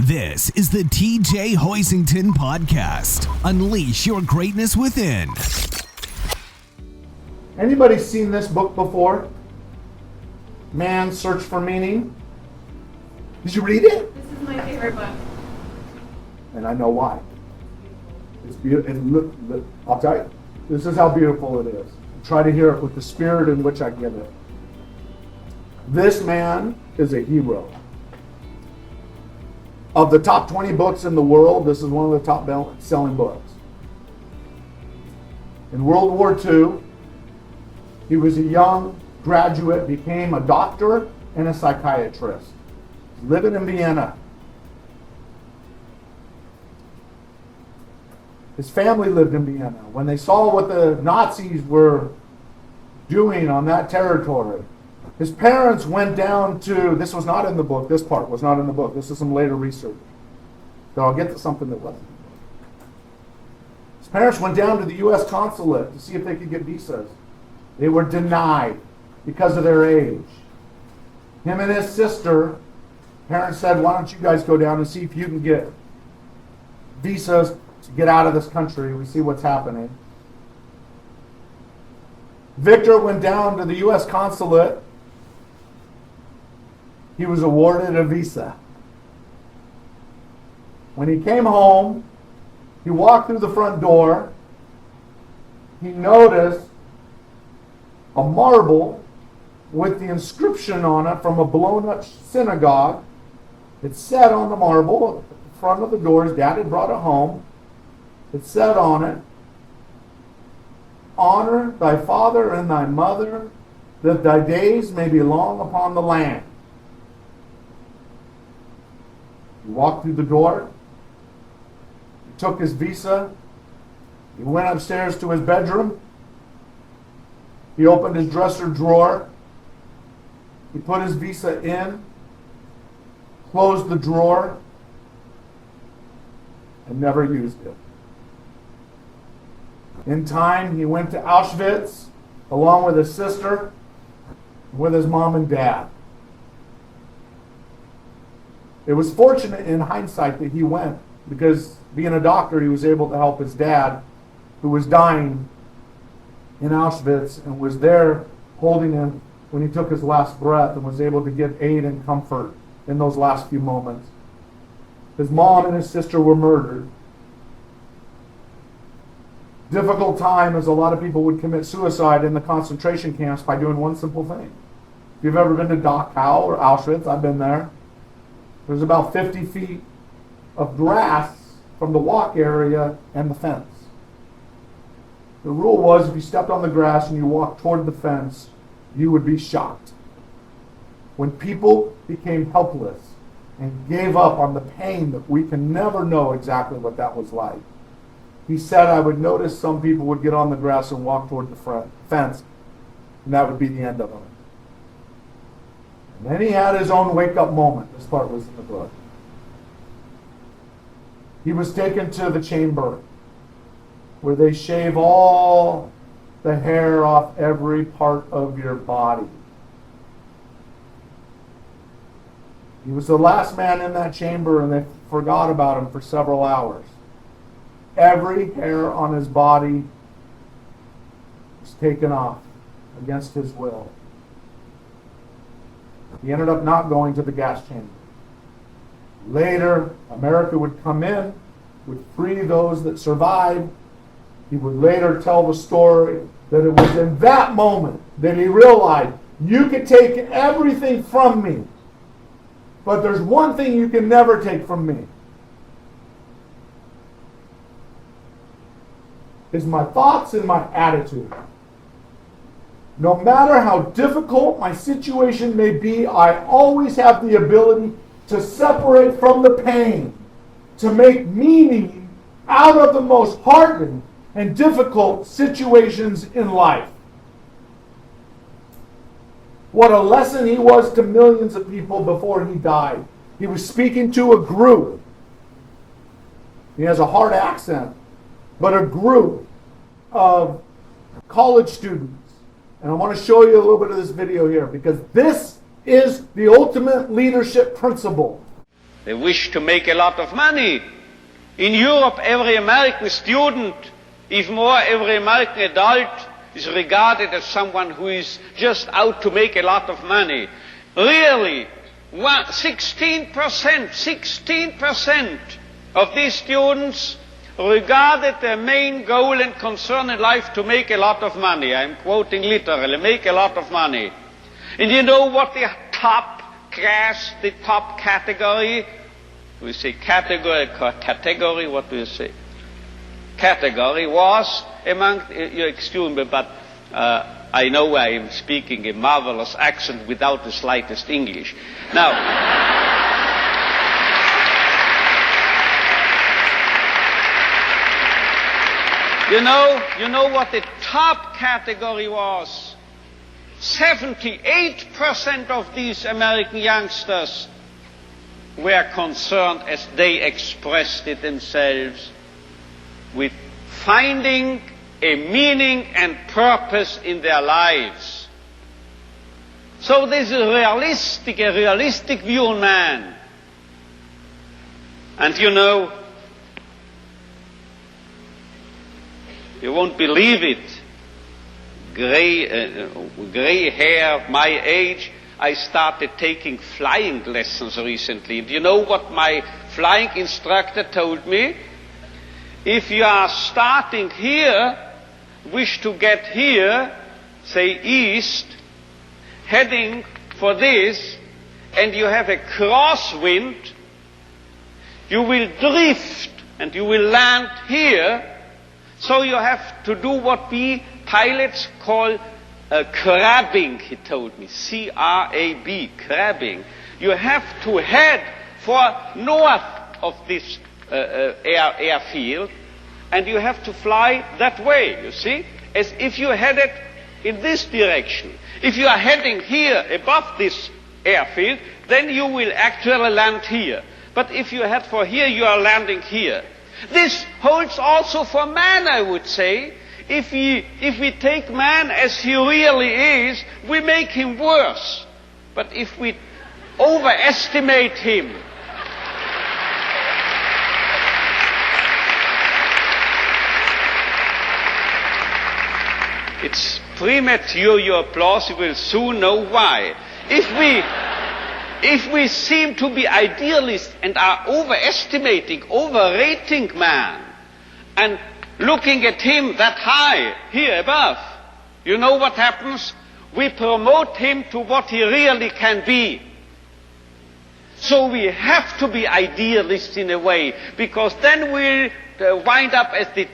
This is the TJ Hoisington Podcast. Unleash your greatness within. Anybody seen this book before? Man's Search for Meaning? Did you read it? This is my favorite book. And I know why. It's beautiful. And look, I'll tell you, this is how beautiful it is. Try to hear it with the spirit in which I give it. This man is a hero. Of the top 20 books in the world, this is one of the top selling books. In World War II, he was a young graduate, became a doctor and a psychiatrist, living in Vienna. His family lived in Vienna. When they saw what the Nazis were doing on that territory, his parents went down to, this was not in the book, this part was not in the book, this is some later research. So I'll get to something that wasn't. His parents went down to the U.S. consulate to see if they could get visas. They were denied because of their age. Him and his sister, parents said, why don't you guys go down and see if you can get visas to get out of this country. We see what's happening. Viktor went down to the U.S. consulate. He was awarded a visa. When he came home, he walked through the front door. He noticed a marble with the inscription on it from a blown-up synagogue. It said on the marble at the front of the door, his dad had brought it home. It said on it, "Honor thy father and thy mother, that thy days may be long upon the land." He walked through the door. He took his visa. He went upstairs to his bedroom. He opened his dresser drawer. He put his visa in, closed the drawer, and never used it. In time, he went to Auschwitz along with his sister, with his mom and dad. It was fortunate in hindsight that he went, because being a doctor, he was able to help his dad, who was dying in Auschwitz, and was there holding him when he took his last breath, and was able to give aid and comfort in those last few moments. His mom and his sister were murdered. Difficult time, as a lot of people would commit suicide in the concentration camps by doing one simple thing. If you've ever been to Dachau or Auschwitz, I've been there. There's about 50 feet of grass from the walk area and the fence. The rule was, if you stepped on the grass and you walked toward the fence, you would be shot. When people became helpless and gave up on the pain that we can never know exactly what that was like, he said, I would notice some people would get on the grass and walk toward the fence, and that would be the end of them. And then he had his own wake-up moment. This part was in the book. He was taken to the chamber where they shave all the hair off every part of your body. He was the last man in that chamber, and they forgot about him for several hours. Every hair on his body was taken off against his will. He ended up not going to the gas chamber. Later, America would come in, would free those that survived. He would later tell the story that it was in that moment that he realized, you can take everything from me, but there's one thing you can never take from me. Is my thoughts and my attitude. No matter how difficult my situation may be, I always have the ability to separate from the pain, to make meaning out of the most hardened and difficult situations in life. What a lesson he was to millions of people before he died. He was speaking to a group. He has a hard accent, but a group of college students. And I want to show you a little bit of this video here, because this is the ultimate leadership principle. They wish to make a lot of money. In Europe, every American student, even more every American adult, is regarded as someone who is just out to make a lot of money. Really, 16% of these students regarded their main goal and concern in life to make a lot of money. I'm quoting literally, make a lot of money. And you know what the top class, the top category, we say category, what do you say? Category was among, you excuse me, but I know I am speaking a marvelous accent without the slightest English. Now, you know what the top category was? 78% of these American youngsters were concerned, as they expressed it themselves, with finding a meaning and purpose in their lives. So this is a realistic view on man. And you know, you won't believe it, gray hair, my age, I started taking flying lessons recently. Do you know what my flying instructor told me? If you are starting here, wish to get here, say east, heading for this, and you have a crosswind, you will drift and you will land here. So you have to do what we pilots call crabbing, he told me, C-R-A-B, crabbing. You have to head for north of this airfield, and you have to fly that way, you see, as if you headed in this direction. If you are heading here above this airfield, then you will actually land here. But if you head for here, you are landing here. This holds also for man, I would say. If we take man as he really is, we make him worse. But if we overestimate him, it's premature, your applause, you will soon know why. If we seem to be idealists and are overrating man, and looking at him that high, here above, you know what happens? We promote him to what he really can be. So we have to be idealists in a way, because then we'll wind up as the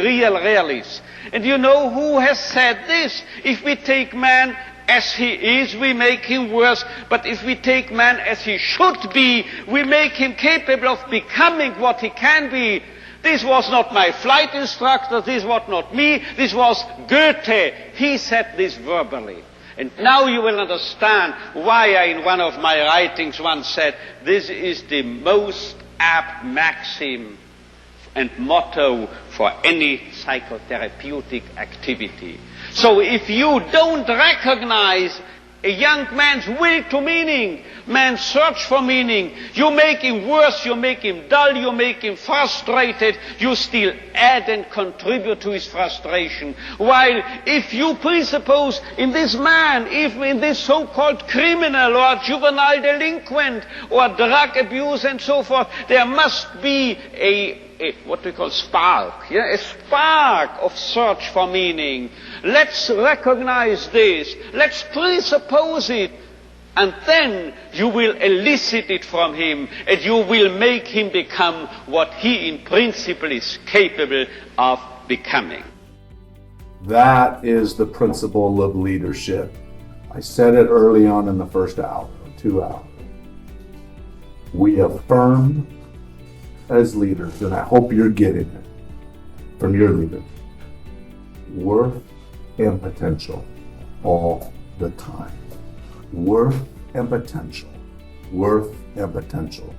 real realists. And you know who has said this? If we take man as he is, we make him worse. But if we take man as he should be, we make him capable of becoming what he can be. This was not my flight instructor, this was not me, this was Goethe. He said this verbally. And now you will understand why I, in one of my writings, once said, this is the most apt maxim and motto for any psychotherapeutic activity. So if you don't recognize a young man's will to meaning, man's search for meaning, you make him worse, you make him dull, you make him frustrated, you still add and contribute to his frustration. While if you presuppose in this man, even in this so-called criminal or juvenile delinquent or drug abuse and so forth, there must be a what we call spark, a spark of search for meaning. Let's recognize this, let's presuppose it, and then you will elicit it from him, and you will make him become what he in principle is capable of becoming. That is the principle of leadership. I said it early on in the first hour, 2 hours. We affirm as leaders, and I hope you're getting it from your leader, worth and potential all the time. Worth and potential. Worth and potential.